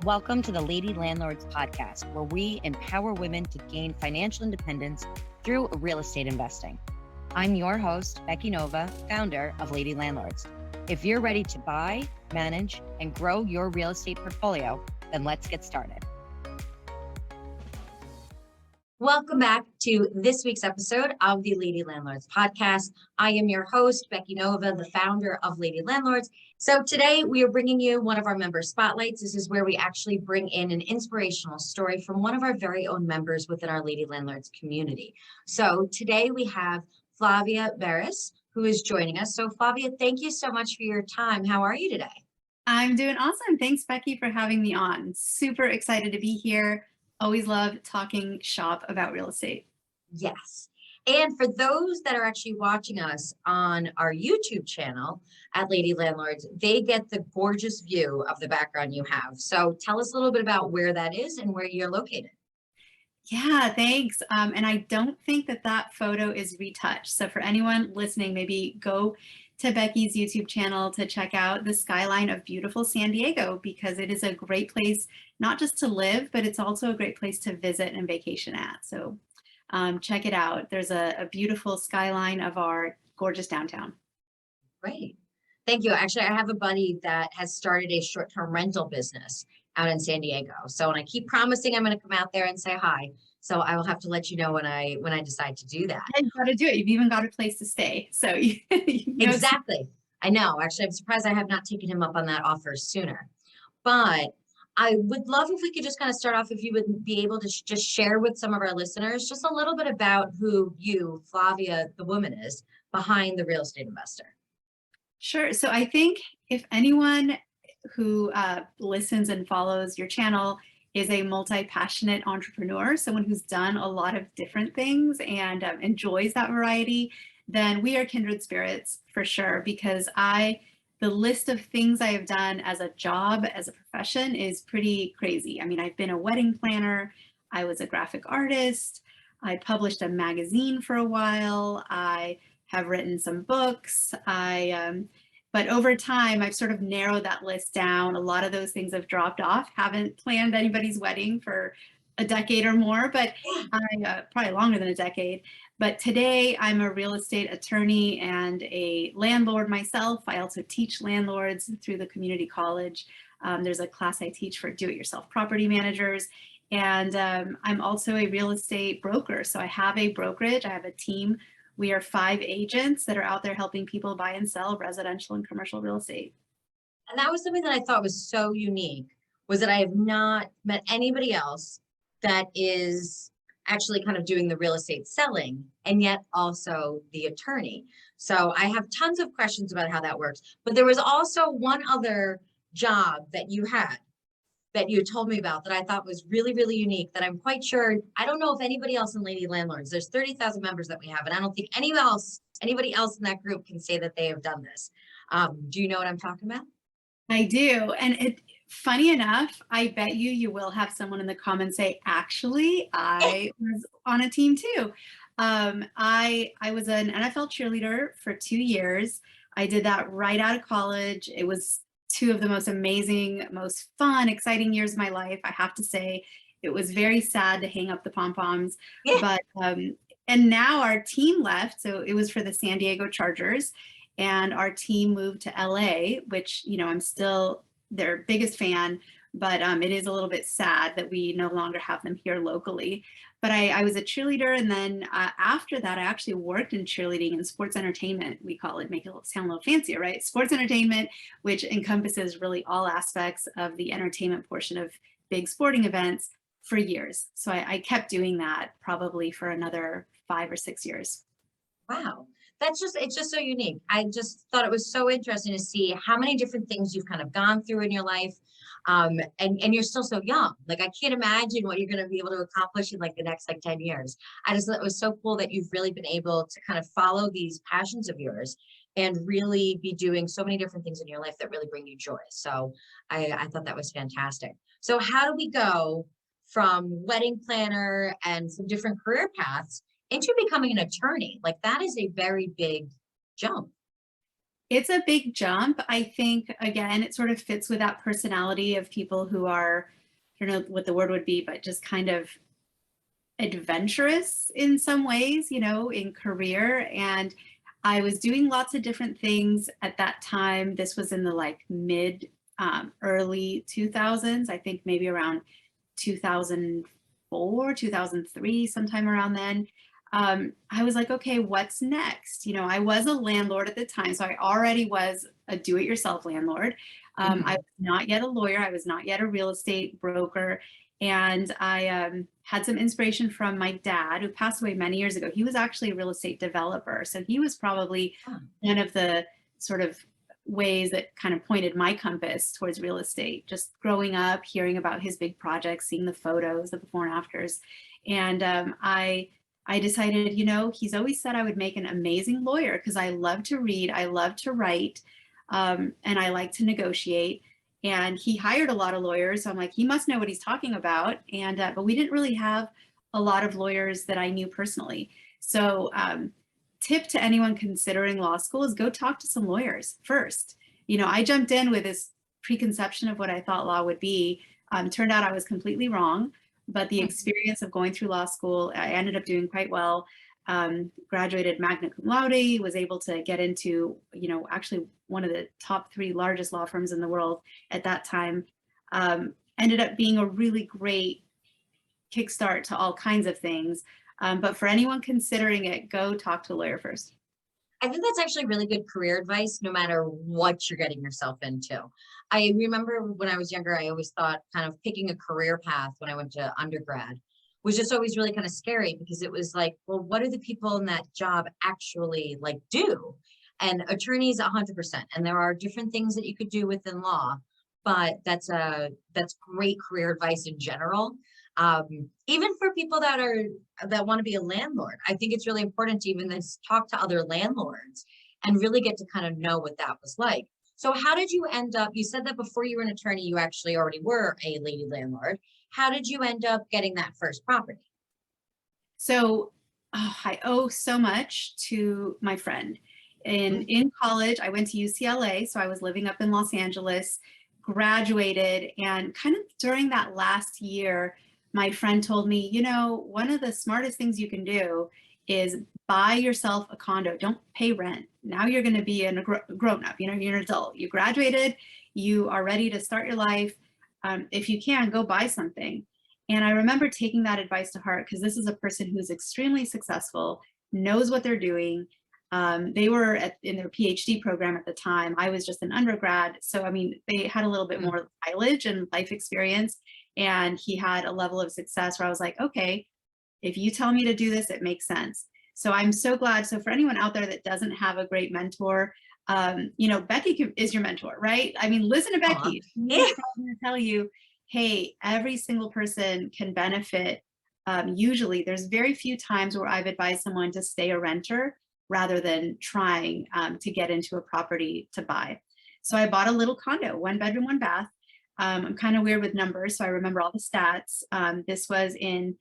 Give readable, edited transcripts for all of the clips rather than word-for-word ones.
Welcome to the Lady Landlords podcast, where we empower women to gain financial independence through real estate investing. I'm your host, Becky Nova, founder of Lady Landlords. If you're ready to buy, manage, and grow your real estate portfolio, then let's get started. Welcome back to this week's episode of the Lady Landlords podcast. I am your host, Becky Nova, the founder of Lady Landlords. So today we are bringing you one of our member spotlights. This is where we actually bring in an inspirational story from one of our very own members within our Lady Landlords community. So today we have Flavia Berry, who is joining us. So Flavia, thank you so much for your time. How are you today? I'm doing awesome. Thanks, Becky, for having me on. Super excited to be here. Always love talking shop about real estate. Yes. And for those that are actually watching us on our YouTube channel at Lady Landlords, they get the gorgeous view of the background you have. So tell us a little bit about where that is and where you're located. Yeah, thanks. And I don't think that photo is retouched. So for anyone listening, maybe go to Becky's YouTube channel to check out the skyline of beautiful San Diego, because it is a great place, not just to live, but it's also a great place to visit and vacation at. So check it out. There's a beautiful skyline of our gorgeous downtown. Great. Thank you. Actually, I have a buddy that has started a short-term rental business out in San Diego. So, and I keep promising I'm going to come out there and say hi. So I will have to let you know when I decide to do that. You've got to do it. You've even got a place to stay. So you know. Exactly. I know. Actually, I'm surprised I have not taken him up on that offer sooner. But I would love if we could just kind of start off, if you would be able to just share with some of our listeners just a little bit about who you, Flavia, the woman, is behind the real estate investor. Sure. So I think if anyone who listens and follows your channel is a multi-passionate entrepreneur, someone who's done a lot of different things and enjoys that variety, then we are kindred spirits for sure, because the list of things I have done as a job, as a profession, is pretty crazy. I mean, I've been a wedding planner, I was a graphic artist, I published a magazine for a while, I have written some books, but over time, I've sort of narrowed that list down. A lot of those things have dropped off. Haven't planned anybody's wedding for a decade or more, but probably longer than a decade. But today, I'm a real estate attorney and a landlord myself. I also teach landlords through the community college. There's a class I teach for do-it-yourself property managers. And I'm also a real estate broker. So I have a brokerage. I have a team. We are 5 agents that are out there helping people buy and sell residential and commercial real estate. And that was something that I thought was so unique, was that I have not met anybody else that is actually kind of doing the real estate selling and yet also the attorney. So I have tons of questions about how that works. But there was also one other job that you had that you told me about that I thought was really, really unique, that I'm quite sure, I don't know if anybody else in Lady Landlords, there's 30,000 members that we have, and I don't think anybody else in that group can say that they have done this. Do you know what I'm talking about? I do. And funny enough, I bet you will have someone in the comments say, actually, I was on a team too. I was an NFL cheerleader for 2 years. I did that right out of college. It was 2 of the most amazing, most fun, exciting years of my life. I have to say, it was very sad to hang up the pom-poms, but and now our team left. So it was for the San Diego Chargers, and our team moved to LA, which, you know, I'm still their biggest fan, but it is a little bit sad that we no longer have them here locally. But I was a cheerleader, and then after that, I actually worked in cheerleading and sports entertainment. We call it, make it sound a little fancier, right? Sports entertainment, which encompasses really all aspects of the entertainment portion of big sporting events for years. So I kept doing that probably for another 5 or 6 years. Wow. It's just so unique. I just thought it was so interesting to see how many different things you've kind of gone through in your life. And you're still so young. Like, I can't imagine what you're going to be able to accomplish in like the next 10 years. I just thought it was so cool that you've really been able to kind of follow these passions of yours and really be doing so many different things in your life that really bring you joy. So I thought that was fantastic. So how do we go from wedding planner and some different career paths into becoming an attorney? Like, that is a very big jump. It's a big jump. I think, again, it sort of fits with that personality of people who are, I don't know what the word would be, but just kind of adventurous in some ways, in career. And I was doing lots of different things at that time. This was in the like mid, early 2000s, I think maybe around 2004, 2003, sometime around then. I was like, okay, what's next? I was a landlord at the time, so I already was a do-it-yourself landlord. I was not yet a lawyer. I was not yet a real estate broker. And I had some inspiration from my dad, who passed away many years ago. He was actually a real estate developer. So he was probably one of the sort of ways that kind of pointed my compass towards real estate. Just growing up, hearing about his big projects, seeing the photos, the before and afters. And I decided, he's always said I would make an amazing lawyer because I love to read, I love to write, and I like to negotiate. And he hired a lot of lawyers. So I'm like, he must know what he's talking about. And but we didn't really have a lot of lawyers that I knew personally. So tip to anyone considering law school is go talk to some lawyers first. I jumped in with this preconception of what I thought law would be. Turned out I was completely wrong. But the experience of going through law school, I ended up doing quite well. Graduated magna cum laude, was able to get into, actually one of the top 3 largest law firms in the world at that time. Ended up being a really great kickstart to all kinds of things. But for anyone considering it, go talk to a lawyer first. I think that's actually really good career advice, no matter what you're getting yourself into. I remember when I was younger, I always thought kind of picking a career path when I went to undergrad was just always really kind of scary, because it was like, well, what do the people in that job actually like do? And attorneys, 100%. And there are different things that you could do within law, but that's great career advice in general. Even for people that want to be a landlord, I think it's really important to even talk to other landlords and really get to kind of know what that was like. So how did you end up, you said that before you were an attorney, you actually already were a lady landlord. How did you end up getting that first property? So I owe so much to my friend. In college, I went to UCLA, so I was living up in Los Angeles, graduated, and kind of during that last year, my friend told me, one of the smartest things you can do is buy yourself a condo. Don't pay rent. Now you're going to be a grown up, you're an adult. You graduated, you are ready to start your life. If you can, go buy something. And I remember taking that advice to heart, because this is a person who's extremely successful, knows what they're doing. They were in their PhD program at the time. I was just an undergrad. So, they had a little bit more mileage and life experience. And he had a level of success where I was like, okay, if you tell me to do this, it makes sense. So I'm so glad. So for anyone out there that doesn't have a great mentor, Becky is your mentor, right? Listen to Becky. She's going to tell you, hey, every single person can benefit. Usually there's very few times where I've advised someone to stay a renter rather than trying to get into a property to buy. So I bought a little condo, 1 bedroom, 1 bath. I'm kind of weird with numbers, so I remember all the stats. This was in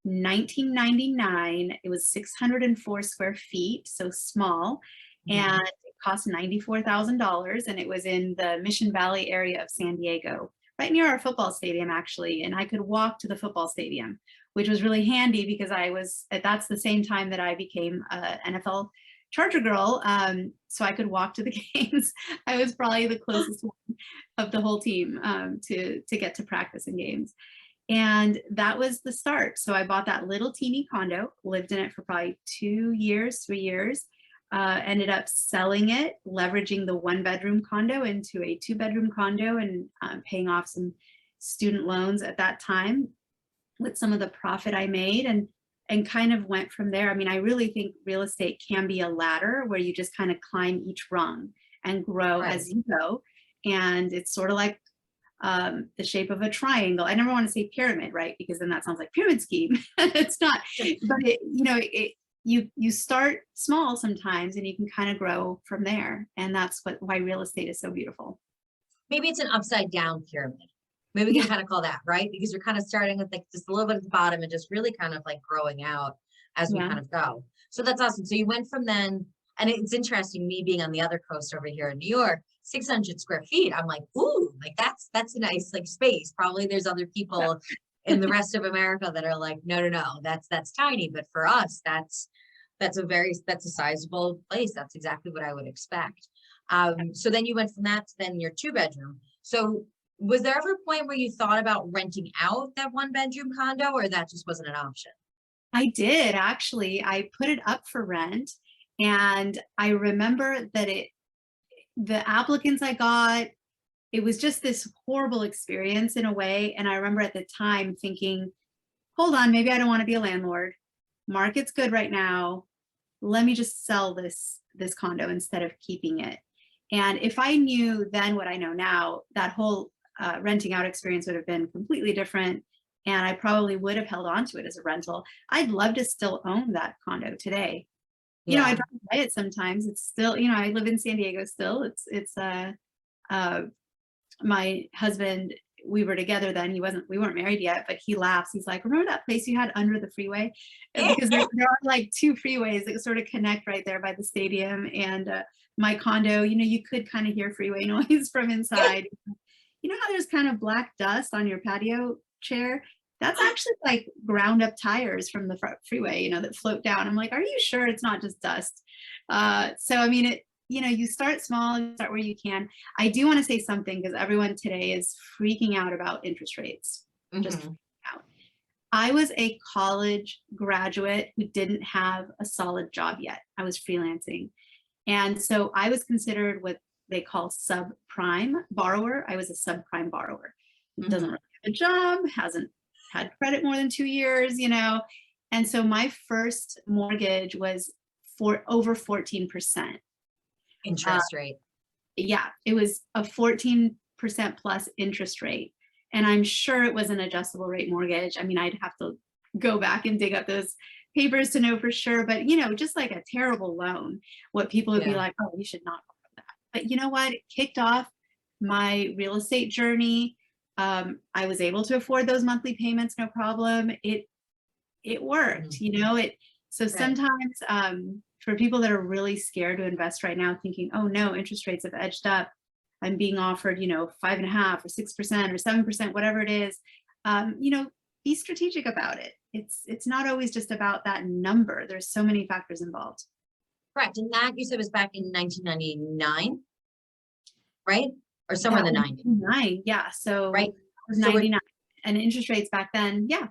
1999. It was 604 square feet, so small, and it cost $94,000, and it was in the Mission Valley area of San Diego, right near our football stadium, actually, and I could walk to the football stadium, which was really handy because that's the same time that I became an NFL Charger girl, so I could walk to the games. I was probably the closest one of the whole team to get to practice and games. And that was the start. So I bought that little teeny condo, lived in it for probably 2 years, 3 years, ended up selling it, leveraging the 1 bedroom condo into a 2 bedroom condo, and paying off some student loans at that time with some of the profit I made, and kind of went from there. I really think real estate can be a ladder where you just kind of climb each rung and grow as you go. And it's sort of like the shape of a triangle. I never want to say pyramid, right? Because then that sounds like pyramid scheme. It's not, but you start small sometimes and you can kind of grow from there. And that's why real estate is so beautiful. Maybe it's an upside down pyramid. Maybe we can kind of call that, right? Because you're kind of starting with like just a little bit at the bottom and just really kind of like growing out as we kind of go. So that's awesome. So you went from then, And it's interesting, me being on the other coast over here in New York, 600 square feet. I'm like, ooh, like that's a nice like space. Probably there's other people in the rest of America that are like, no, that's tiny. But for us, that's a sizable place. That's exactly what I would expect. So then you went from that to then your 2-bedroom. So was there ever a point where you thought about renting out that 1-bedroom condo, or that just wasn't an option? I did actually. I put it up for rent, and I remember that the applicants I got, it was just this horrible experience in a way. And I remember at the time thinking, hold on, maybe I don't want to be a landlord. Market's good right now. Let me just sell this condo instead of keeping it. And if I knew then what I know now, that whole renting out experience would have been completely different. And I probably would have held on to it as a rental. I'd love to still own that condo today. You know, I drive by it sometimes. It's still, you know, I live in San Diego still. It's my husband, we were together then. We weren't married yet, but he laughs. He's like, remember that place you had under the freeway? Because there are like 2 freeways that sort of connect right there by the stadium. And my condo, you know, you could kind of hear freeway noise from inside. You know how there's kind of black dust on your patio chair? That's actually like ground up tires from the freeway, you know, that float down. I'm like, are you sure it's not just dust? So, I mean, you know, you start small, you start where you can. I do want to say something, because everyone today is freaking out about interest rates. Just freaking out. I was a college graduate who didn't have a solid job yet. I was freelancing. And so I was considered what they call subprime borrower. I was a subprime borrower. Doesn't really have a job, hasn't had credit more than 2 years, you know. And so my first mortgage was for over 14%. Interest rate. Yeah, it was a 14% plus interest rate. And I'm sure it was an adjustable rate mortgage. I mean, I'd have to go back and dig up those papers to know for sure. But, you know, just like a terrible loan, what people would be like, oh, you should not borrow that. But you know what? It kicked off my real estate journey. I was able to afford those monthly payments, no problem. It worked, you know. So sometimes for people that are really scared to invest right now, thinking, oh no, interest rates have edged up, I'm being offered, you know, 5.5% or 6% or 7%, whatever it is, you know, be strategic about it. It's not always just about that number. There's so many factors involved. Correct. And that you said was back in 1999, right? Or somewhere in the 90s. Yeah. So right. It was 99. And interest rates back then, yeah,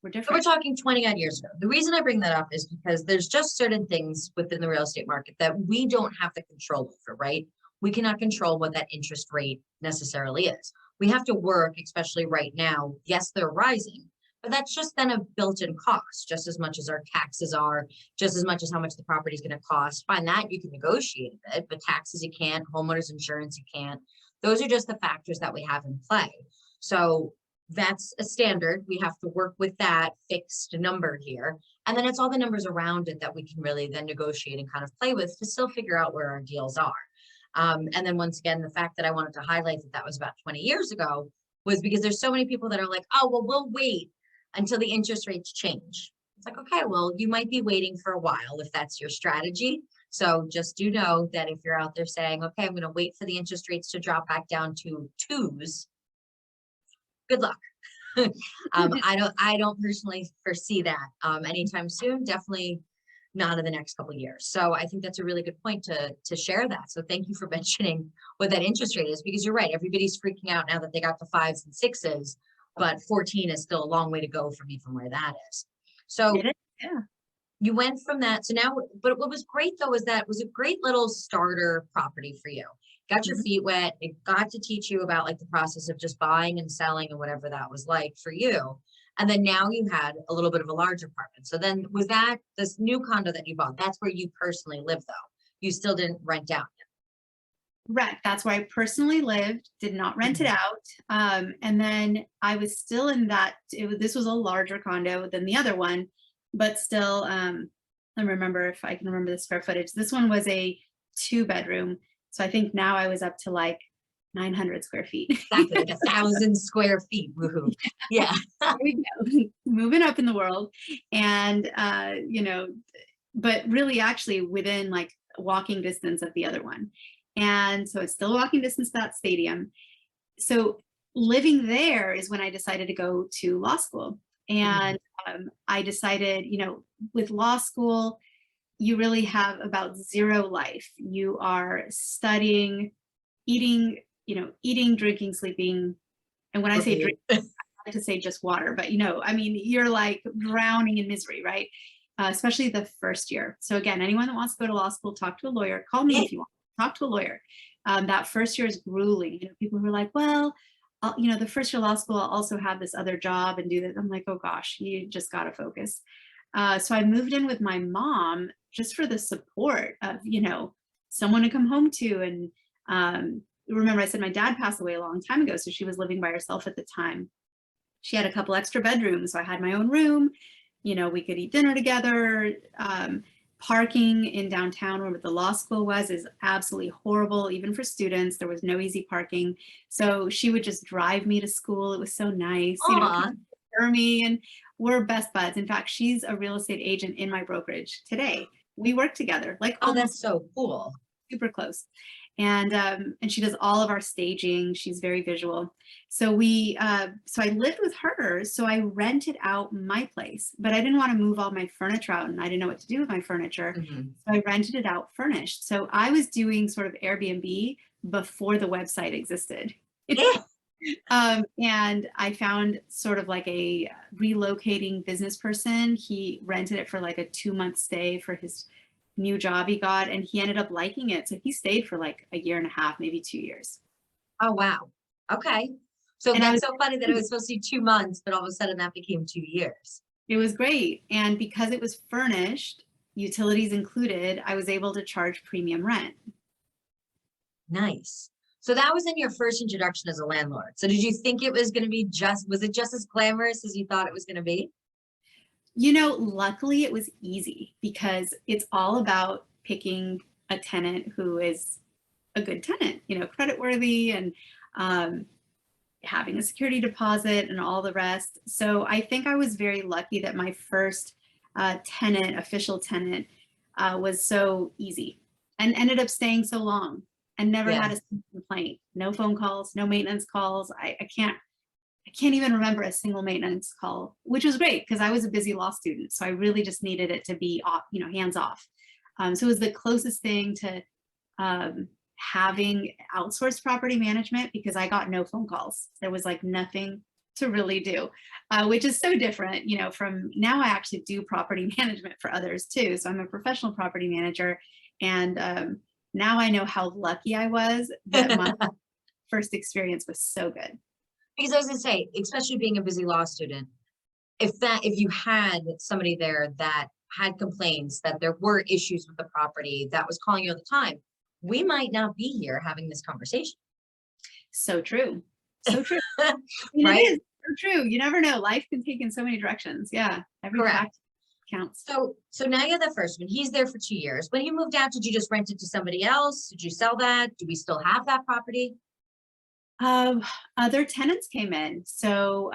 were different. So we're talking 20 odd years ago. The reason I bring that up is because there's just certain things within the real estate market that we don't have the control over, right? We cannot control what that interest rate necessarily is. We have to work, especially right now. Yes, they're rising, but that's just then a built-in cost, just as much as our taxes are, just as much as how much the property is going to cost. Find that you can negotiate a bit, but taxes you can't, homeowners insurance you can't. Those are just the factors that we have in play. So that's a standard. We have to work with that fixed number here. And then it's all the numbers around it that we can really then negotiate and kind of play with to still figure out where our deals are. And then once again, the fact that I wanted to highlight that was about 20 years ago was because there's so many people that are like, oh, well, we'll wait until the interest rates change. It's like, okay, well, you might be waiting for a while if that's your strategy. So just do know that if you're out there saying, okay, I'm going to wait for the interest rates to drop back down to 2s, good luck. I don't personally foresee that anytime soon. Definitely not in the next couple of years. So I think that's a really good point to share that. So thank you for mentioning what that interest rate is, because you're right. Everybody's freaking out now that they got the 5s and 6s, but 14 is still a long way to go from even where that is. So yeah. You went from that. So now, but what was great though, is that it was a great little starter property for you. Got your feet wet. It got to teach you about like the process of just buying and selling and whatever that was like for you. And then now you had a little bit of a larger apartment. So then was that this new condo that you bought? That's where you personally live though. You still didn't rent out yet. Right. That's where I personally lived, did not rent it out. And then I was still in that, this was a larger condo than the other one, but still, I remember if I can remember the square footage. This one was a 2-bedroom. So I think now I was up to like 900 square feet. Exactly, like 1,000 square feet. Woohoo. Yeah. There we go. Moving up in the world. And, you know, but really actually within like walking distance of the other one. And so it's still walking distance to that stadium. So living there is when I decided to go to law school. And I decided, with law school, you really have about zero life. You are studying, eating, drinking, sleeping. And when I say drink, I like to say just water, but you're like drowning in misery, right? Especially the first year. So again, anyone that wants to go to law school, talk to a lawyer, call me if you want, talk to a lawyer. That first year is grueling. People who are like, well, the first year law school, I'll also have this other job and do that. I'm like, oh gosh, you just got to focus. So I moved in with my mom just for the support of, someone to come home to. And remember, I said my dad passed away a long time ago, so she was living by herself at the time. She had a couple extra bedrooms, so I had my own room. We could eat dinner together. Parking in downtown where the law school was is absolutely horrible, even for students. There was no easy parking. So she would just drive me to school. It was so nice, for me, and we're best buds. In fact, she's a real estate agent in my brokerage today. We work together, like, oh, that's so cool. Super close. And she does all of our staging. She's very visual. So so I lived with her. So I rented out my place, but I didn't want to move all my furniture out, and I didn't know what to do with my furniture. So I rented it out furnished. So I was doing sort of Airbnb before the website existed. And I found sort of like a relocating business person. He rented it for like a 2-month stay for his new job he got, and he ended up liking it. So he stayed for like a year and a half, maybe 2 years. Oh, wow. Okay. So that's so funny that it was supposed to be 2 months, but all of a sudden that became 2 years. It was great. And because it was furnished, utilities included, I was able to charge premium rent. Nice. So that was in your first introduction as a landlord. So did you think it was going to be was it just as glamorous as you thought it was going to be? Luckily it was easy because it's all about picking a tenant who is a good tenant, creditworthy, and having a security deposit and all the rest. So I think I was very lucky that my first official tenant, was so easy and ended up staying so long and never had a complaint. No phone calls, no maintenance calls. I can't even remember a single maintenance call, which was great because I was a busy law student. So I really just needed it to be off, hands off. So it was the closest thing to having outsourced property management because I got no phone calls. There was like nothing to really do, which is so different, from now. I actually do property management for others too. So I'm a professional property manager. And now I know how lucky I was that my first experience was so good. Because I was going to say, especially being a busy law student, if you had somebody there that had complaints, that there were issues with the property, that was calling you all the time, we might not be here having this conversation. So true. So true. Right? It is so true. You never know. Life can take in so many directions. Yeah. Every fact counts. So now you're the first one. He's there for 2 years. When you moved out, did you just rent it to somebody else? Did you sell that? Do we still have that property? Other tenants came in. So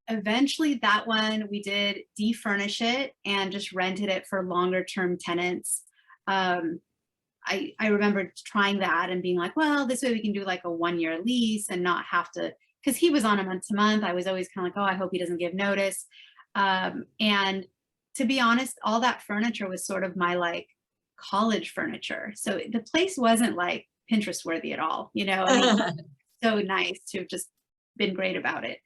eventually that one, we did defurnish it and just rented it for longer term tenants. I remember trying that and being like, well, this way we can do like a 1-year lease and not have to, because he was on a month to month. I was always kind of like, oh, I hope he doesn't give notice. And to be honest, all that furniture was sort of my like college furniture. So the place wasn't like Pinterest worthy at all, so nice to have just been great about it.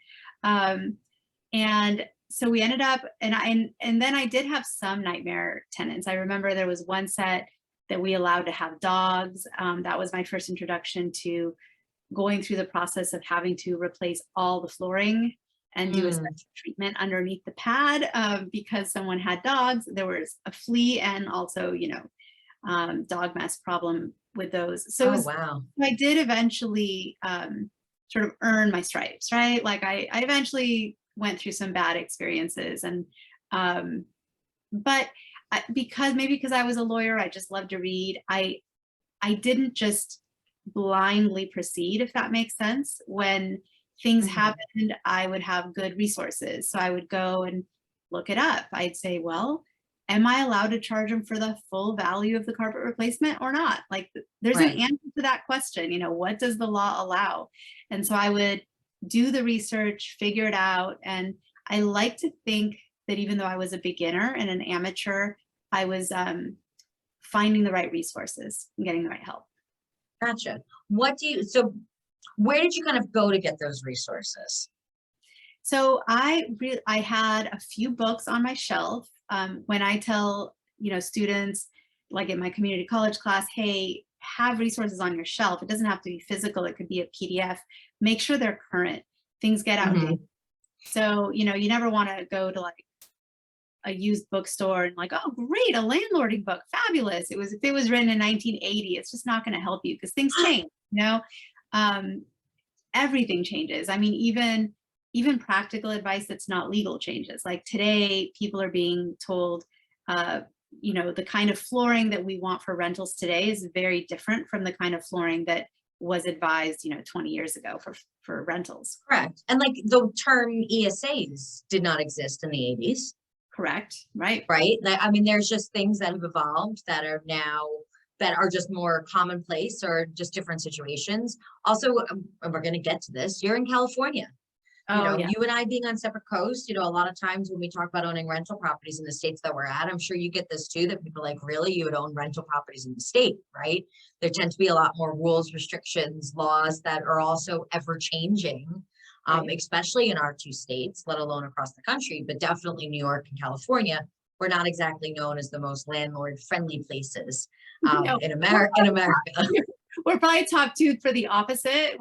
And so we ended up, and then I did have some nightmare tenants. I remember there was one set that we allowed to have dogs. That was my first introduction to going through the process of having to replace all the flooring and do a special treatment underneath the pad because someone had dogs. There was a flea and also, dog mess problem with those. So wow. I did eventually sort of earn my stripes, right? Like I eventually went through some bad experiences, and but because I was a lawyer, I just loved to read. I didn't just blindly proceed, if that makes sense. When things happened, I would have good resources. So I would go and look it up. I'd say, well, am I allowed to charge them for the full value of the carpet replacement or not? Like there's an answer to that question, what does the law allow? And so I would do the research, figure it out. And I like to think that even though I was a beginner and an amateur, I was finding the right resources and getting the right help. Gotcha. So where did you kind of go to get those resources? So I had a few books on my shelf. When I tell, students like in my community college class, hey, have resources on your shelf. It doesn't have to be physical. It could be a PDF. Make sure they're current. Things get outdated. So, you never want to go to like a used bookstore and like, oh, great, a landlording book, fabulous. If it was written in 1980, it's just not going to help you because things change, everything changes. I mean, even practical advice that's not legal changes. Like today, people are being told, the kind of flooring that we want for rentals today is very different from the kind of flooring that was advised, 20 years ago for rentals. Correct. And like the term ESAs did not exist in the 80s. Correct. Right. Right. I mean, there's just things that have evolved that are just more commonplace or just different situations. Also, and we're going to get to this, you're in California. You and I being on separate coasts, a lot of times when we talk about owning rental properties in the states that we're at, I'm sure you get this too, that people are like, really, you would own rental properties in the state, right? There tend to be a lot more rules, restrictions, laws that are also ever changing, especially in our two states, let alone across the country, but definitely New York and California. We're not exactly known as the most landlord friendly places in America. We're probably top two for the opposite.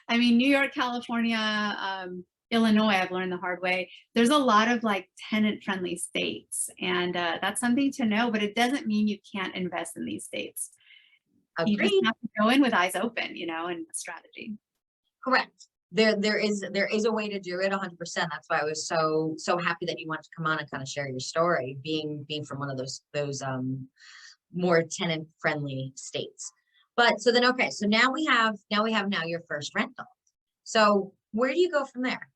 New York, California, Illinois, I've learned the hard way. There's a lot of like tenant friendly states, and that's something to know, but it doesn't mean you can't invest in these states. Agreed. You just have to go in with eyes open, and strategy. Correct. There is a way to do it 100%. That's why I was so happy that you wanted to come on and kind of share your story, being from one of those more tenant friendly states. But so now we have your first rental. So where do you go from there?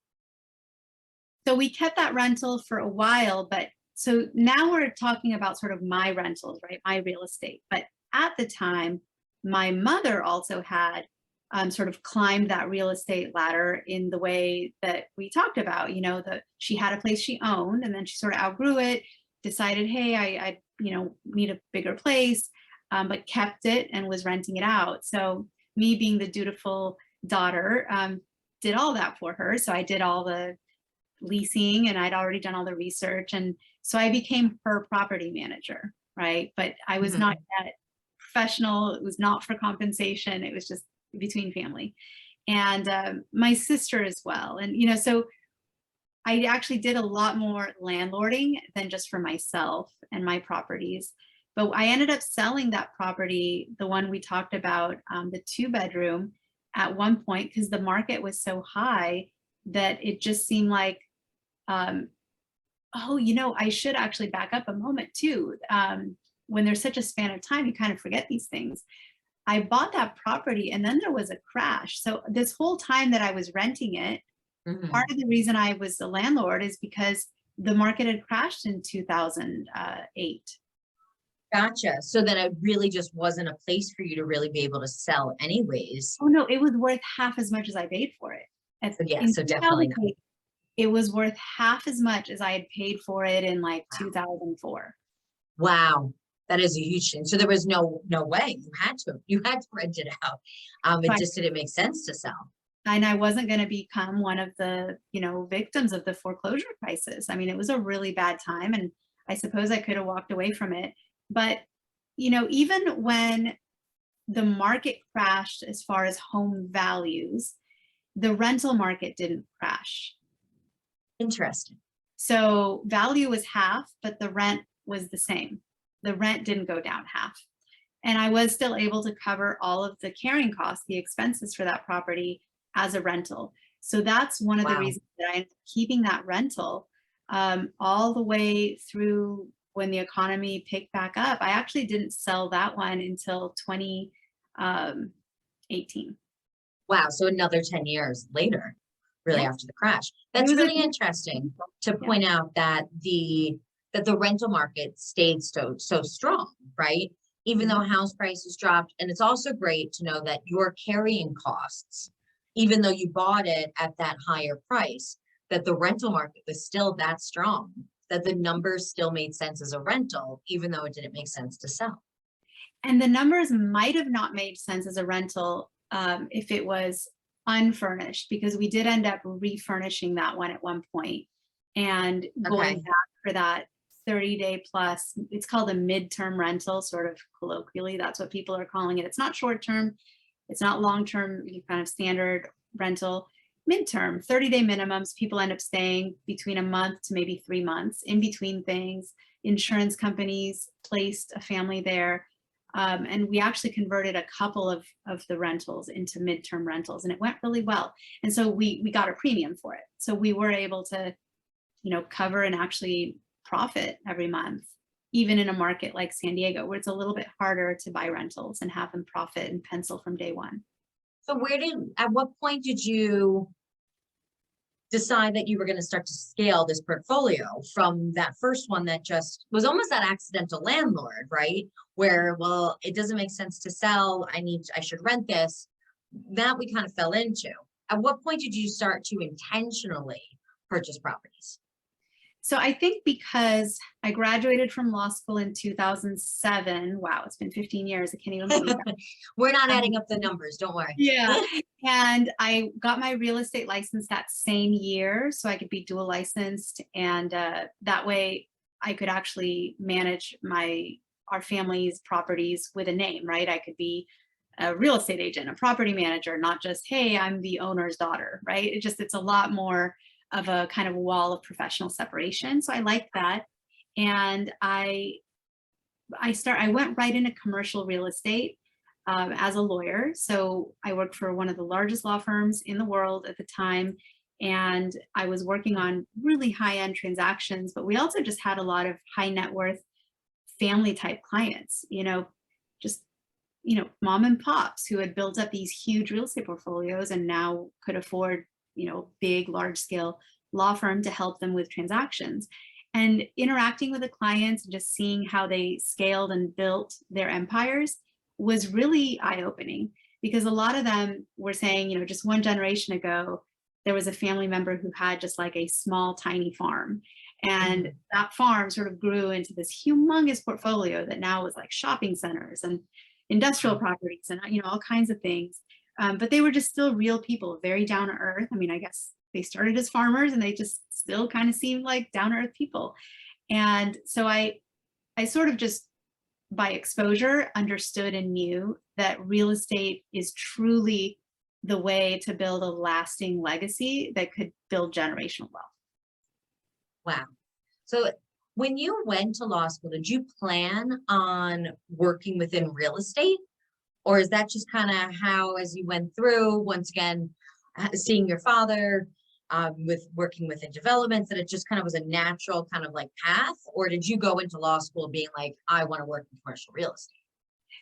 So we kept that rental for a while, but so now we're talking about sort of my rentals, right? My real estate. But at the time, my mother also had sort of climbed that real estate ladder in the way that we talked about, that she had a place she owned and then she sort of outgrew it, decided, hey, I need a bigger place. But kept it and was renting it out. So me being the dutiful daughter, did all that for her. So I did all the leasing and I'd already done all the research. And so I became her property manager, right? But I was not yet professional. It was not for compensation. It was just between family. And my sister as well. And, so I actually did a lot more landlording than just for myself and my properties. But I ended up selling that property, the one we talked about, the 2-bedroom, at one point because the market was so high that it just seemed like, I should actually back up a moment too. When there's such a span of time, you kind of forget these things. I bought that property and then there was a crash. So this whole time that I was renting it, part of the reason I was the landlord is because the market had crashed in 2008. Gotcha. So then it really just wasn't a place for you to really be able to sell anyways. Oh no, it was worth half as much as I paid for it. So definitely not. It was worth half as much as I had paid for it in like 2004. Wow. That is a huge thing. So there was no way you had to rent it out. It just didn't make sense to sell. And I wasn't going to become one of the, victims of the foreclosure crisis. I mean, it was a really bad time and I suppose I could have walked away from it. But, even when the market crashed as far as home values, the rental market didn't crash. Interesting. So value was half, but the rent was the same. The rent didn't go down half. And I was still able to cover all of the carrying costs, the expenses for that property as a rental. So that's one of the reasons that I ended up keeping that rental all the way through when the economy picked back up. I actually didn't sell that one until 2018. Wow. So another 10 years later, really after the crash. That's really interesting to point out that the that the rental market stayed so strong, right? Even though house prices dropped. And it's also great to know that your carrying costs, even though you bought it at that higher price, that the rental market was still that strong, that the numbers still made sense as a rental, even though it didn't make sense to sell. And the numbers might have not made sense as a rental if it was unfurnished, because we did end up refurnishing that one at one point and going back for that 30-day plus. It's called a midterm rental, sort of colloquially. That's what people are calling it. It's not short term. It's not long term, kind of standard rental. Midterm, 30-day minimums. People end up staying between a month to maybe 3 months in between things. Insurance companies placed a family there. And we actually converted a couple of the rentals into midterm rentals, and it went really well. And so we got a premium for it. So we were able to, cover and actually profit every month, even in a market like San Diego, where it's a little bit harder to buy rentals and have them profit and pencil from day one. So at what point did you decide that you were going to start to scale this portfolio from that first one that just was almost that accidental landlord, right? Where, well, it doesn't make sense to sell. I should rent this. That we kind of fell into. At what point did you start to intentionally purchase properties? So I think because I graduated from law school in 2007. Wow, it's been 15 years. I can't even believe that. We're not adding up the numbers. Don't worry. Yeah. And I got my real estate license that same year, so I could be dual licensed. And that way I could actually manage our family's properties with a name, right? I could be a real estate agent, a property manager, not just, hey, I'm the owner's daughter, right? It's a lot more of a kind of wall of professional separation. So I liked that. And I went right into commercial real estate as a lawyer. So I worked for one of the largest law firms in the world at the time. And I was working on really high-end transactions, but we also just had a lot of high net worth family type clients, mom and pops who had built up these huge real estate portfolios and now could afford big, large scale law firm to help them with transactions. And interacting with the clients and just seeing how they scaled and built their empires was really eye-opening, because a lot of them were saying, just one generation ago, there was a family member who had just like a small, tiny farm. And that farm sort of grew into this humongous portfolio that now was like shopping centers and industrial properties and, all kinds of things. But they were just still real people, very down to earth. I mean, I guess they started as farmers and they just still kind of seemed like down to earth people. And so I sort of just by exposure understood and knew that real estate is truly the way to build a lasting legacy that could build generational wealth. Wow. So when you went to law school, did you plan on working within real estate? Or is that just kind of how, as you went through, once again, seeing your father with working within developments, that it just kind of was a natural kind of like path? Or did you go into law school being like, I want to work in commercial real estate?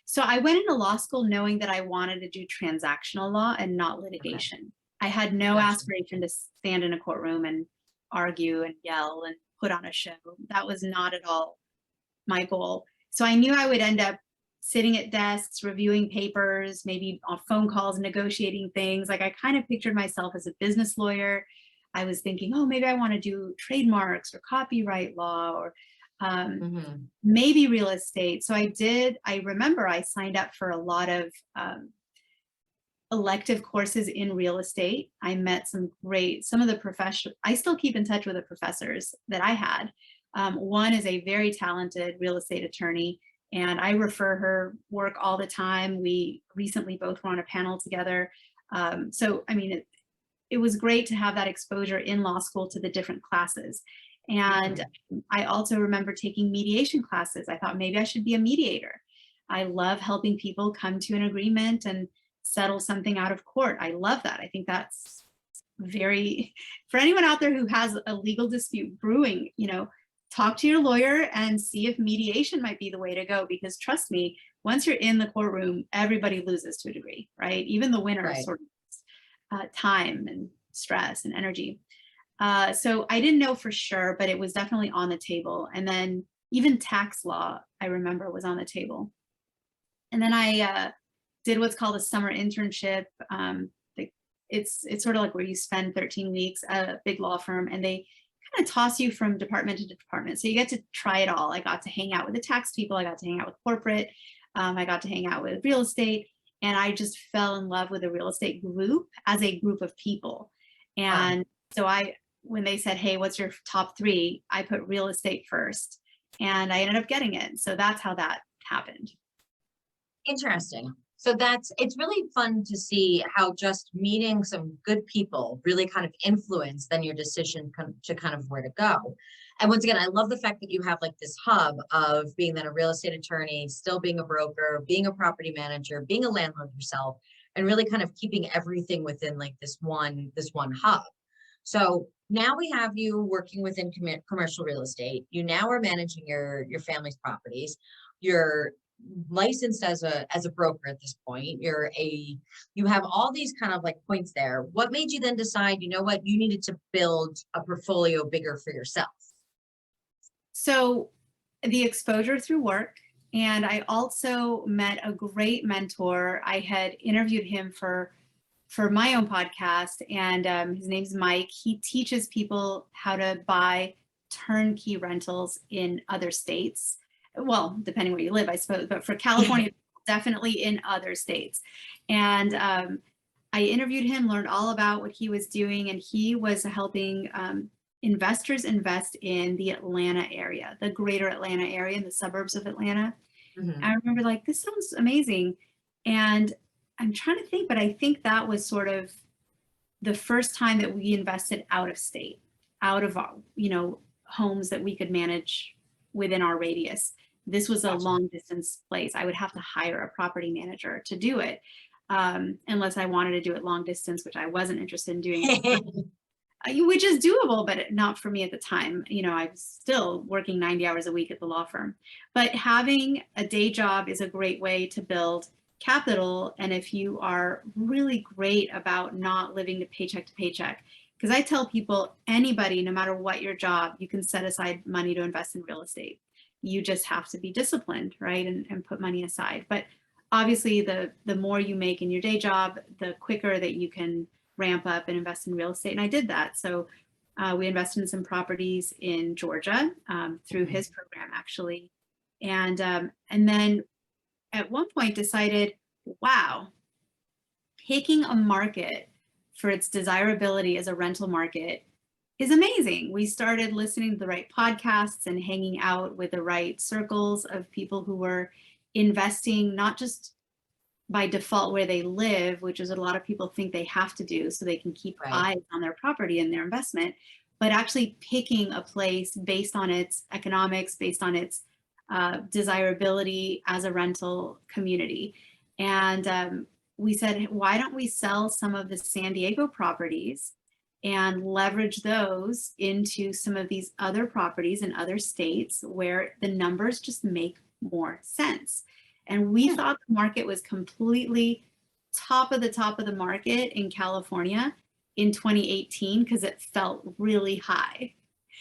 So I went into law school knowing that I wanted to do transactional law and not litigation. Okay. I had no aspiration to stand in a courtroom and argue and yell and put on a show. That was not at all my goal. So I knew I would end up sitting at desks, reviewing papers, maybe on phone calls, negotiating things. Like I kind of pictured myself as a business lawyer. I was thinking, oh, maybe I want to do trademarks or copyright law or maybe real estate. So I remember I signed up for a lot of elective courses in real estate. I met some of the professors. I still keep in touch with the professors that I had. One is a very talented real estate attorney, and I refer her work all the time. We recently both were on a panel together. So, I mean, it was great to have that exposure in law school to the different classes. And I also remember taking mediation classes. I thought maybe I should be a mediator. I love helping people come to an agreement and settle something out of court. I love that. I think that's for anyone out there who has a legal dispute brewing, talk to your lawyer and see if mediation might be the way to go, because trust me, once you're in the courtroom, everybody loses to a degree, right? Even the winner sort of time and stress and energy. So I didn't know for sure, but it was definitely on the table. And then even tax law, I remember, was on the table. And then I did what's called a summer internship. It's sort of like where you spend 13 weeks at a big law firm, and they kind of toss you from department to department. So you get to try it all. I got to hang out with the tax people. I got to hang out with corporate. I got to hang out with real estate. And I just fell in love with the real estate group as a group of people. And so when they said, hey, what's your top 3? I put real estate first, and I ended up getting it. So that's how that happened. Interesting. So it's really fun to see how just meeting some good people really kind of influence then your decision to kind of where to go. And once again, I love the fact that you have like this hub of being then a real estate attorney, still being a broker, being a property manager, being a landlord yourself, and really kind of keeping everything within like this one hub. So now we have you working within commercial real estate. You now are managing your family's properties. You're licensed as a broker at this point. You have all these kind of like points there. What made you then decide, you know what, you needed to build a portfolio bigger for yourself? So the exposure through work, and I also met a great mentor. I had interviewed him for my own podcast, and his name's Mike. He teaches people how to buy turnkey rentals in other states. Well, depending where you live, I suppose, but for California, definitely in other states. And I interviewed him, learned all about what he was doing, and he was helping investors invest in the Atlanta area, the greater Atlanta area, in the suburbs of Atlanta. Mm-hmm. I remember like, this sounds amazing. And I'm trying to think, but I think that was sort of the first time that we invested out of state, out of, homes that we could manage within our radius. This was a long distance place. I would have to hire a property manager to do it, unless I wanted to do it long distance, which I wasn't interested in doing. Which is doable, but not for me at the time. I was still working 90 hours a week at the law firm. But having a day job is a great way to build capital. And if you are really great about not living to paycheck, because I tell people, anybody, no matter what your job, you can set aside money to invest in real estate. You just have to be disciplined, right? And put money aside. But obviously, the more you make in your day job, the quicker that you can ramp up and invest in real estate. And I did that. So we invested in some properties in Georgia through his program, actually. And then at one point decided, wow, picking a market for its desirability as a rental market is amazing. We started listening to the right podcasts and hanging out with the right circles of people who were investing, not just by default where they live, which is what a lot of people think they have to do so they can keep eyes on their property and their investment, but actually picking a place based on its economics, based on its desirability as a rental community. And we said, why don't we sell some of the San Diego properties and leverage those into some of these other properties in other states where the numbers just make more sense. And we thought the market was completely top of the market in California in 2018 because it felt really high.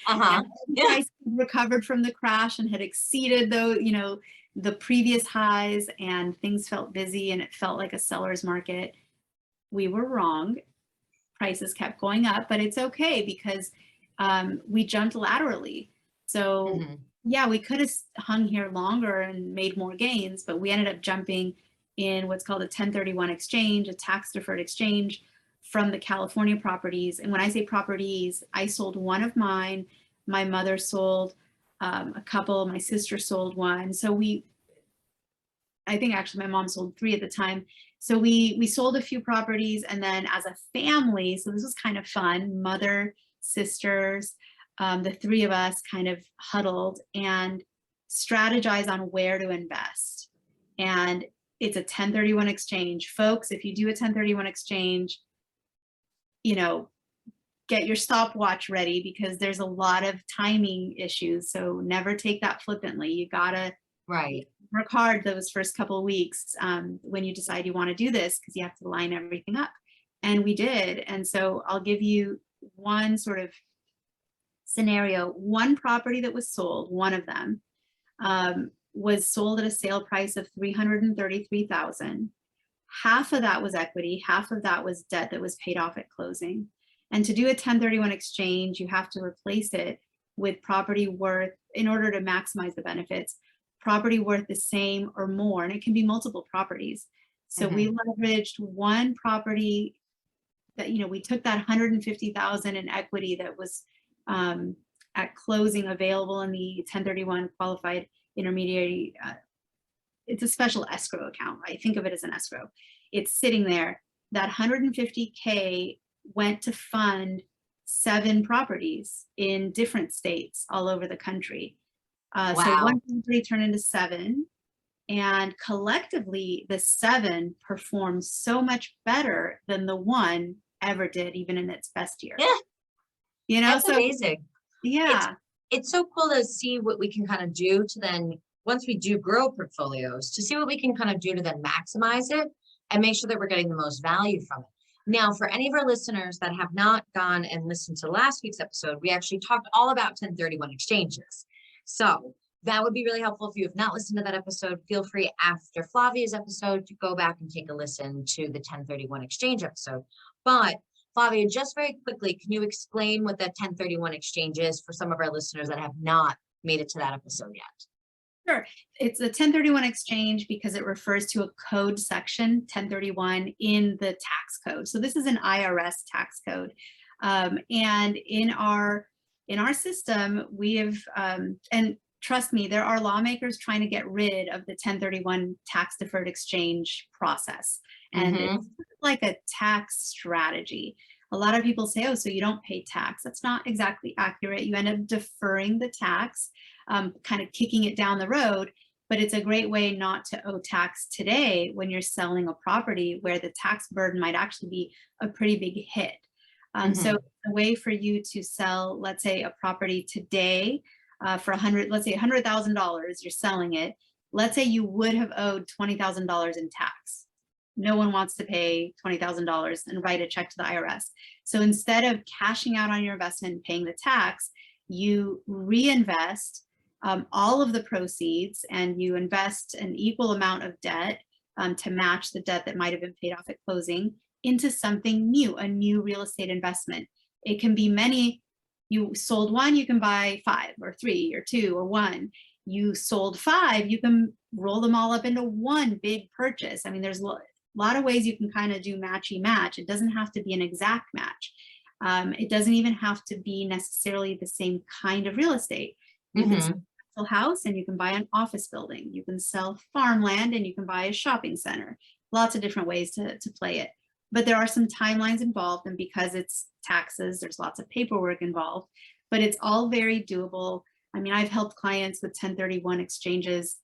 Prices recovered from the crash and had exceeded the previous highs, and things felt busy and it felt like a seller's market. We were wrong. Prices kept going up, but it's okay because we jumped laterally. So yeah, we could have hung here longer and made more gains, but we ended up jumping in what's called a 1031 exchange, a tax deferred exchange from the California properties. And when I say properties, I sold one of mine. My mother sold a couple. My sister sold one. So I think actually my mom sold 3 at the time. So we sold a few properties, and then as a family, so this was kind of fun, mother, sisters, the 3 of us kind of huddled and strategized on where to invest. And it's a 1031 exchange. Folks, if you do a 1031 exchange, get your stopwatch ready because there's a lot of timing issues. So never take that flippantly. You gotta work hard those first couple of weeks when you decide you want to do this, because you have to line everything up. And we did. And so I'll give you one sort of scenario. One property that was sold, one of them, was sold at a sale price of $333,000. Half of that was equity, half of that was debt that was paid off at closing. And to do a 1031 exchange, you have to replace it with property worth, in order to maximize the benefits, property worth the same or more, and it can be multiple properties. So we leveraged one property that, we took that 150,000 in equity that was at closing available in the 1031 qualified intermediary. It's a special escrow account. I think of it as an escrow. It's sitting there. That 150K went to fund 7 properties in different states all over the country. So one property turned into 7, and collectively the 7 performed so much better than the 1 ever did, even in its best year. Yeah, that's so amazing. Yeah, It's so cool to see what we can kind of do to then, once we do grow portfolios, to see what we can kind of do to then maximize it and make sure that we're getting the most value from it. Now, for any of our listeners that have not gone and listened to last week's episode, we actually talked all about 1031 exchanges. So that would be really helpful. If you have not listened to that episode, feel free after Flavia's episode to go back and take a listen to the 1031 exchange episode. But Flavia, just very quickly, can you explain what that 1031 exchange is for some of our listeners that have not made it to that episode yet? sure. It's a 1031 exchange because it refers to a code section, 1031, in the tax code. So this is an IRS tax code. And in our system, we have, and trust me, there are lawmakers trying to get rid of the 1031 tax deferred exchange process. And it's like a tax strategy. A lot of people say, oh, so you don't pay tax. That's not exactly accurate. You end up deferring the tax, kind of kicking it down the road, but it's a great way not to owe tax today when you're selling a property where the tax burden might actually be a pretty big hit. So a way for you to sell, let's say, a property today for let's say $100,000, you're selling it. Let's say you would have owed $20,000 in tax. No one wants to pay $20,000 and write a check to the IRS. So instead of cashing out on your investment and paying the tax, you reinvest all of the proceeds, and you invest an equal amount of debt to match the debt that might have been paid off at closing into something new, a new real estate investment. It can be many. You sold 1, you can buy 5 or 3 or 2 or 1. You sold 5, you can roll them all up into one big purchase. I mean, there's a lot of ways you can kind of do matchy match. It doesn't have to be an exact match. It doesn't even have to be necessarily the same kind of real estate. You can sell a house and you can buy an office building. You can sell farmland and you can buy a shopping center. Lots of different ways to play it. But there are some timelines involved, and because it's taxes, there's lots of paperwork involved, but it's all very doable. I mean, I've helped clients with 1031 exchanges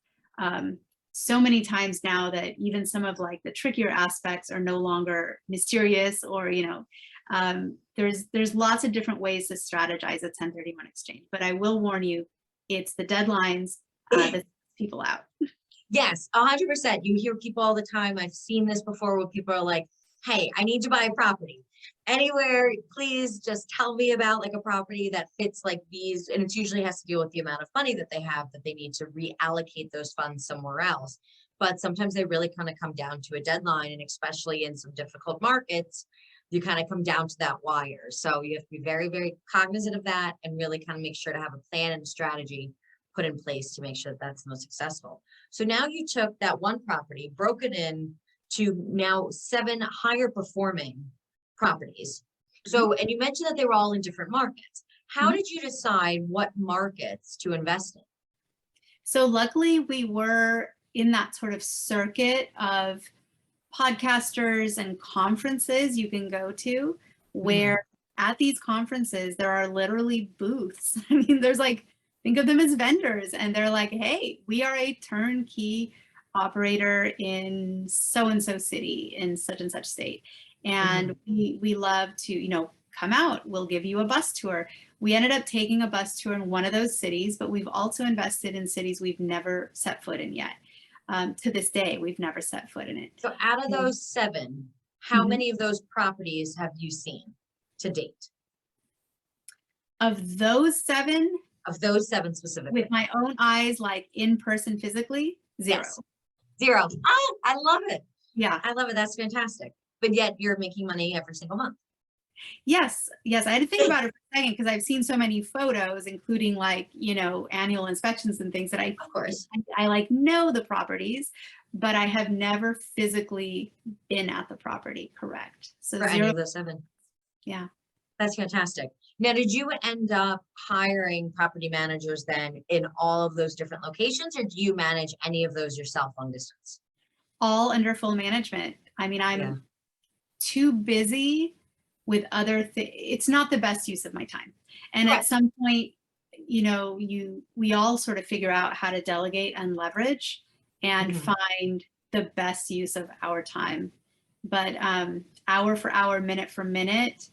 so many times now that even some of like the trickier aspects are no longer mysterious, or there's lots of different ways to strategize a 1031 exchange. But I will warn you, it's the deadlines that sets people out. Yes, 100%. You hear people all the time. I've seen this before where people are like, hey, I need to buy a property anywhere. Please just tell me about like a property that fits like these. And it usually has to deal with the amount of money that they have, that they need to reallocate those funds somewhere else. But sometimes they really kind of come down to a deadline. And especially in some difficult markets, you kind of come down to that wire. So you have to be very, very cognizant of that and really kind of make sure to have a plan and a strategy put in place to make sure that that's most successful. So now you took that one property, broke it in to now 7 higher performing properties. So, and you mentioned that they were all in different markets. How did you decide what markets to invest in? So luckily we were in that sort of circuit of podcasters and conferences you can go to, where at these conferences, there are literally booths. I mean, there's like, think of them as vendors, and they're like, hey, we are a turnkey operator in so-and-so city in such and such state. And we love to, come out, we'll give you a bus tour. We ended up taking a bus tour in one of those cities, but we've also invested in cities we've never set foot in yet. To this day, we've never set foot in it. So out of those 7, how many of those properties have you seen to date? Of those 7, Of those 7 specifically? with my own eyes, like in person physically, 0. Yes. 0. Ah, I love it. Yeah. I love it. That's fantastic. But yet you're making money every single month. Yes. Yes. I had to think about it for a second because I've seen so many photos, including like, annual inspections and things that Of course. I like know the properties, but I have never physically been at the property. Correct. So For any 0. of those 7. Yeah. That's fantastic. Now, did you end up hiring property managers then in all of those different locations, or do you manage any of those yourself long distance? All under full management. I mean, I'm Yeah. too busy with other things. It's not the best use of my time. And Right. at some point, we all sort of figure out how to delegate and leverage and Mhm. find the best use of our time. But hour for hour, minute for minute,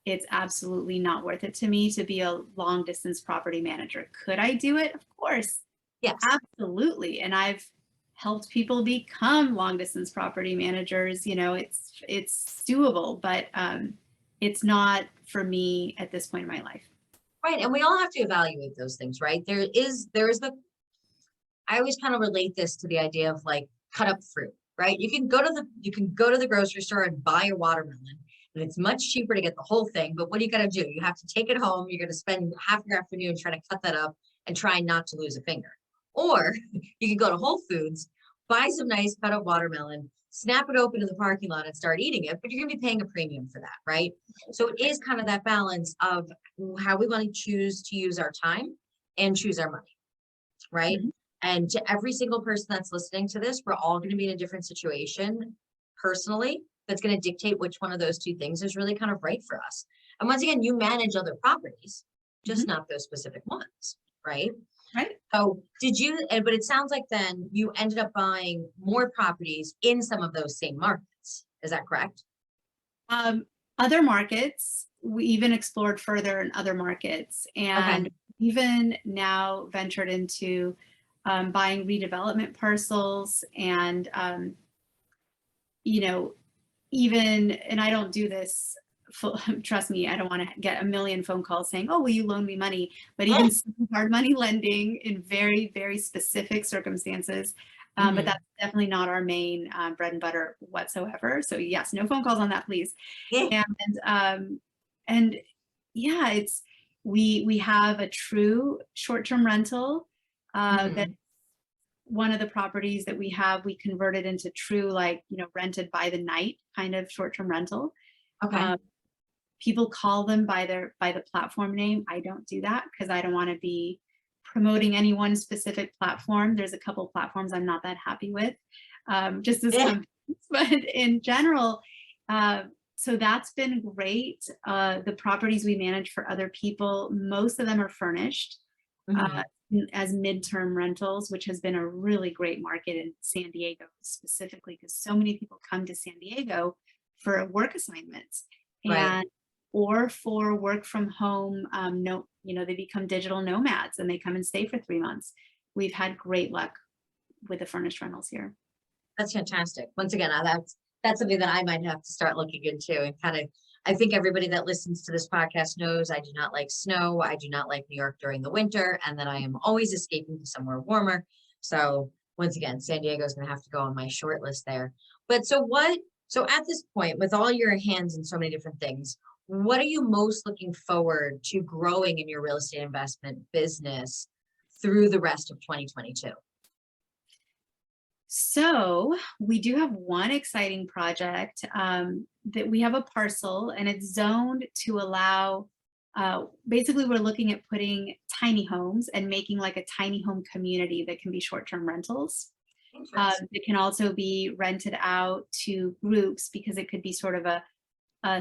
it's absolutely not worth it to me to be a long distance property manager. Could I do it? Of course. Yes. Absolutely. And I've helped people become long distance property managers. It's doable, but it's not for me at this point in my life. Right. And we all have to evaluate those things, right? I always kind of relate this to the idea of like cut up fruit, right? You can go to the grocery store and buy a watermelon, and it's much cheaper to get the whole thing. But what do you got to do? You have to take it home. You're going to spend half your afternoon trying to cut that up and try not to lose a finger. Or you can go to Whole Foods, buy some nice cut up watermelon, snap it open in the parking lot and start eating it, but you're going to be paying a premium for that, right? So it is kind of that balance of how we want to choose to use our time and choose our money, right? Mhm. And to every single person that's listening to this, we're all going to be in a different situation personally that's going to dictate which one of those 2 things is really kind of right for us. And once again, you manage other properties, just not those specific ones, right? Right. So but it sounds like then you ended up buying more properties in some of those same markets. Is that correct? Other markets, we even explored further in other markets, and Okay. even now ventured into buying redevelopment parcels and, even, and I don't do this, trust me, I don't want to get a million phone calls saying, oh, will you loan me money? But even hard money lending in very, very specific circumstances. But that's definitely not our main bread and butter whatsoever. So yes, no phone calls on that, please. Yeah. And yeah, we have a true short-term rental that one of the properties that we converted into true, like, rented by the night kind of short-term rental. Okay. People call them by the platform name. I don't do that because I don't want to be promoting any one specific platform. There's a couple platforms I'm not that happy with, just as companies, but in general, so that's been great. The properties we manage for other people, most of them are furnished as midterm rentals, which has been a really great market in San Diego specifically, because so many people come to San Diego for work assignments or for work from home. They become digital nomads and they come and stay for 3 months. We've had great luck with the furnished rentals here. That's fantastic. Once again, that's something that I might have to start looking into and kind of, I think everybody that listens to this podcast knows I do not like snow. I do not like New York during the winter, and then I am always escaping to somewhere warmer. So once again, San Diego is going to have to go on my short list there. But so at this point, with all your hands in so many different things, what are you most looking forward to growing in your real estate investment business through the rest of 2022? So we do have one exciting project that we have a parcel, and it's zoned to allow, basically we're looking at putting tiny homes and making like a tiny home community that can be short-term rentals. It can also be rented out to groups because it could be sort of a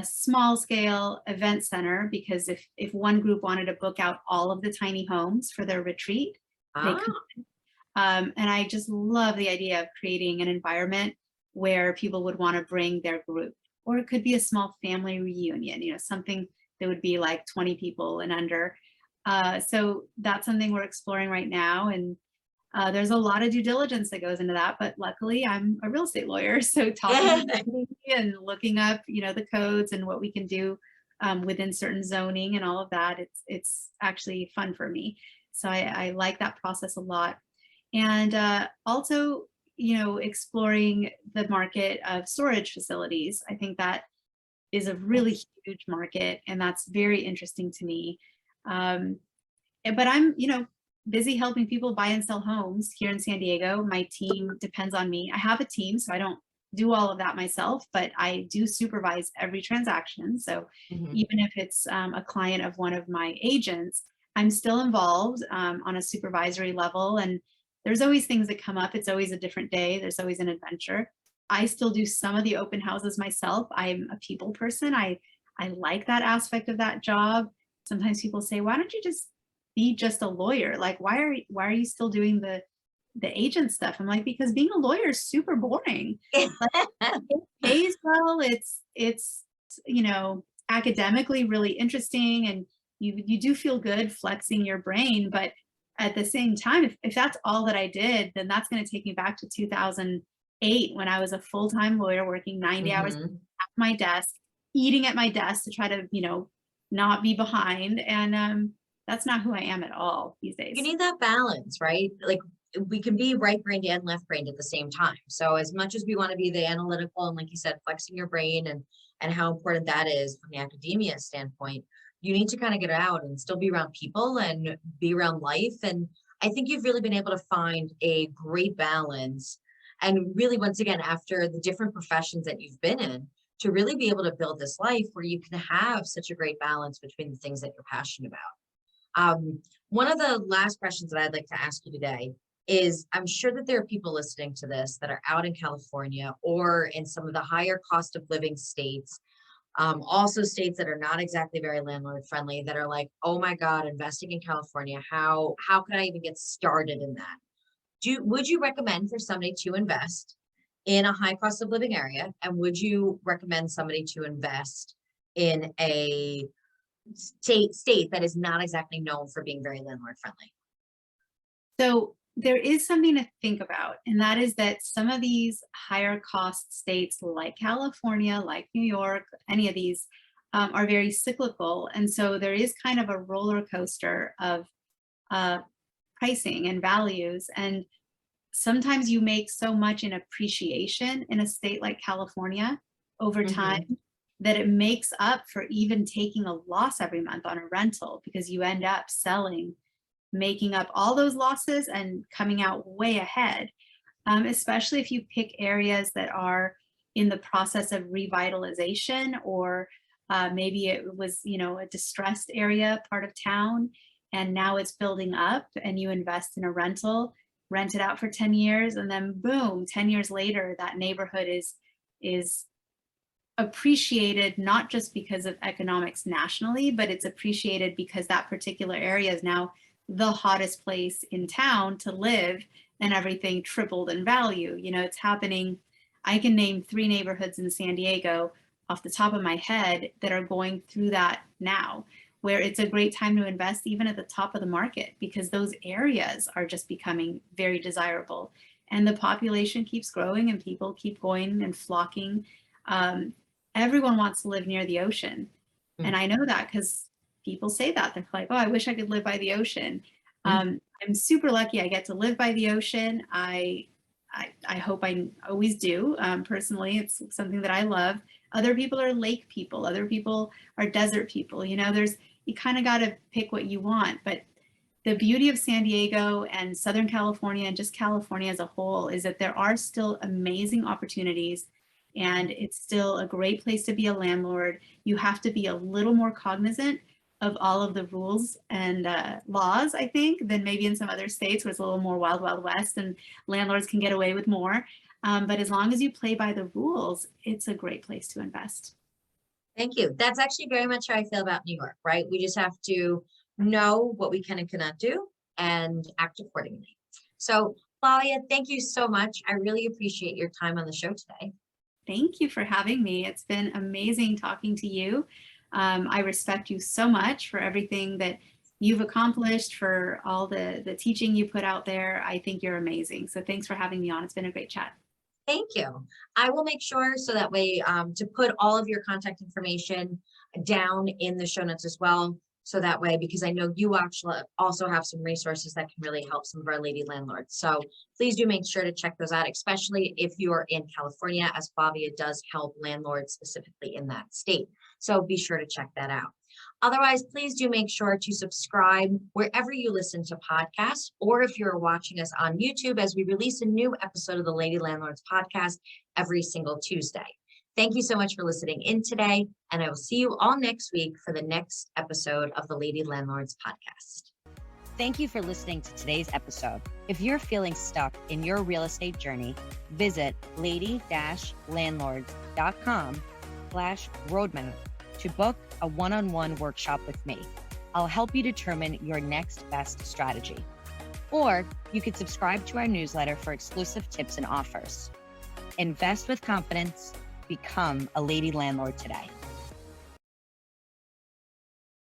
small scale event center, because if one group wanted to book out all of the tiny homes for their retreat, they could. And I just love the idea of creating an environment where people would want to bring their group, or it could be a small family reunion, something that would be like 20 people and under. So that's something we're exploring right now. And there's a lot of due diligence that goes into that, but luckily I'm a real estate lawyer. So talking to somebody and looking up, the codes and what we can do within certain zoning and all of that. It's actually fun for me. So I like that process a lot. And also, exploring the market of storage facilities. I think that is a really huge market, and that's very interesting to me. But I'm, busy helping people buy and sell homes here in San Diego. My team depends on me. I have a team, so I don't do all of that myself, but I do supervise every transaction. So Mhm. even if it's a client of one of my agents, I'm still involved on a supervisory level. And there's always things that come up. It's always a different day. There's always an adventure. I still do some of the open houses myself. I'm a people person. I like that aspect of that job. Sometimes people say, why don't you just be just a lawyer? Like, why are you still doing the agent stuff? I'm like, because being a lawyer is super boring. Like, it pays well. It's academically really interesting, and you do feel good flexing your brain. But at the same time, if that's all that I did, then that's going to take me back to 2008 when I was a full-time lawyer working 90 hours Mhm. at my desk, eating at my desk to try to not be behind. And that's not who I am at all these days. You need that balance, right? Like we can be right-brained and left-brained at the same time. So as much as we want to be the analytical and, like you said, flexing your brain and how important that is from the academia standpoint, you need to kind of get out and still be around people and be around life. And I think you've really been able to find a great balance. And really, once again, after the different professions that you've been in, to really be able to build this life where you can have such a great balance between the things that you're passionate about. One of the last questions that I'd like to ask you today is, I'm sure that there are people listening to this that are out in California or in some of the higher cost of living states, also states that are not exactly very landlord friendly, that are like, oh my God, investing in California, how can I even get started in that? Would you recommend for somebody to invest in a high cost of living area? And would you recommend somebody to invest in a state that is not exactly known for being very landlord friendly? So there is something to think about, and that is that some of these higher cost states like California, like New York, any of these are very cyclical. And so there is kind of a roller coaster of uh, pricing and values. And sometimes you make so much in appreciation in a state like California over time Mhm. that it makes up for even taking a loss every month on a rental, because you end up selling, making up all those losses and coming out way ahead, especially if you pick areas that are in the process of revitalization, or maybe it was, a distressed area, part of town, and now it's building up and you invest in a rental, rent it out for 10 years, and then boom, 10 years later, that neighborhood is appreciated, not just because of economics nationally, but it's appreciated because that particular area is now the hottest place in town to live, and everything tripled in value. It's happening. I can name 3 neighborhoods in San Diego off the top of my head that are going through that now, where it's a great time to invest even at the top of the market, because those areas are just becoming very desirable. And the population keeps growing and people keep going and flocking. Everyone wants to live near the ocean. And Mm. I know that because people say that. They're like, oh, I wish I could live by the ocean. Mm. I'm super lucky I get to live by the ocean. I hope I always do. Personally, it's something that I love. Other people are lake people. Other people are desert people. You kind of got to pick what you want. But the beauty of San Diego and Southern California and just California as a whole is that there are still amazing opportunities, and it's still a great place to be a landlord. You have to be a little more cognizant of all of the rules and laws, I think, than maybe in some other states where it's a little more wild, wild west and landlords can get away with more. But as long as you play by the rules, it's a great place to invest. Thank you. That's actually very much how I feel about New York, right? We just have to know what we can and cannot do and act accordingly. So, Flavia, thank you so much. I really appreciate your time on the show today. Thank you for having me. It's been amazing talking to you. I respect you so much for everything that you've accomplished, for all the teaching you put out there. I think you're amazing. So thanks for having me on. It's been a great chat. Thank you. I will make sure so that way to put all of your contact information down in the show notes as well. So that way, because I know you actually also have some resources that can really help some of our lady landlords. So please do make sure to check those out, especially if you're in California, as Flavia does help landlords specifically in that state. So be sure to check that out. Otherwise, please do make sure to subscribe wherever you listen to podcasts, or if you're watching us on YouTube, as we release a new episode of the Lady Landlords podcast every single Tuesday. Thank you so much for listening in today, and I will see you all next week for the next episode of the Lady Landlords podcast. Thank you for listening to today's episode. If you're feeling stuck in your real estate journey, visit lady-landlords.com/roadmap to book a one-on-one workshop with me. I'll help you determine your next best strategy. Or you can subscribe to our newsletter for exclusive tips and offers. Invest with confidence. Become a lady landlord today.